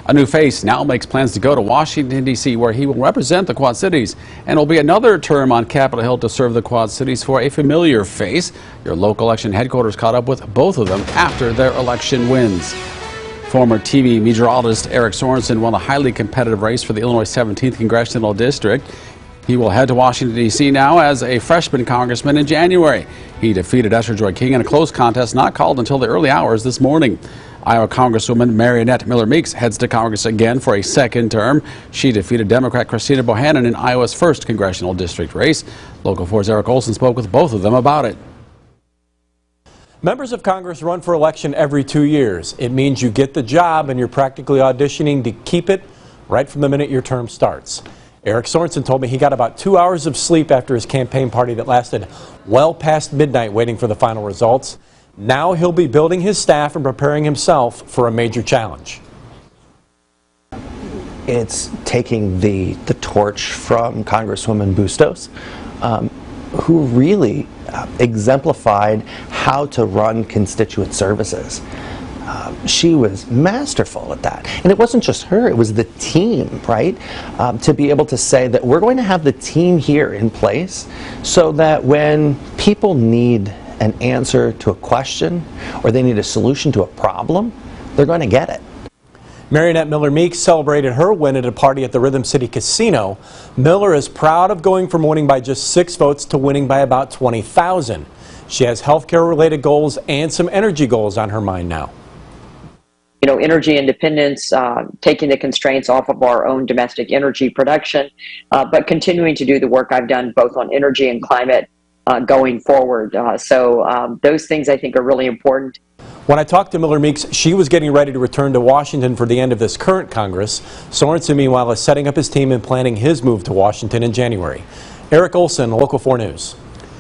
A new face now makes plans to go to Washington, D.C., where he will represent the Quad Cities. And it'll be another term on Capitol Hill to serve the Quad Cities for a familiar face. Your local election headquarters caught up with both of them after their election wins. Former TV meteorologist Eric Sorensen won a highly competitive race for the Illinois 17th Congressional District. He will head to Washington, D.C. now as a freshman congressman in January. He defeated Esther Joy King in a close contest not called until the early hours this morning. Iowa Congresswoman Mariannette Miller Meeks heads to Congress again for a second term. She defeated Democrat Christina Bohannon in Iowa's first congressional district race. Local 4's Eric Olson spoke with both of them about it. Members of Congress run for election every 2 years. It means you get the job and you're practically auditioning to keep it right from the minute your term starts. Eric Sorensen told me he got about 2 hours of sleep after his campaign party that lasted well past midnight waiting for the final results. Now he'll be building his staff and preparing himself for a major challenge. It's taking the torch from Congresswoman Bustos, who really exemplified how to run constituent services. She was masterful at that. And it wasn't just her, it was the team, right? To be able to say that we're going to have the team here in place so that when people need an answer to a question or they need a solution to a problem, they're going to get it. Mariannette Miller Meeks celebrated her win at a party at the Rhythm City Casino. Miller is proud of going from winning by just 6 votes to winning by about 20,000. She has healthcare-related goals and some energy goals on her mind now. You know, energy independence, taking the constraints off of our own domestic energy production, but continuing to do the work I've done both on energy and climate going forward. So those things I think are really important. When I talked to Miller Meeks, she was getting ready to return to Washington for the end of this current Congress. Sorensen, meanwhile, is setting up his team and planning his move to Washington in January. Eric Olson, Local 4 News.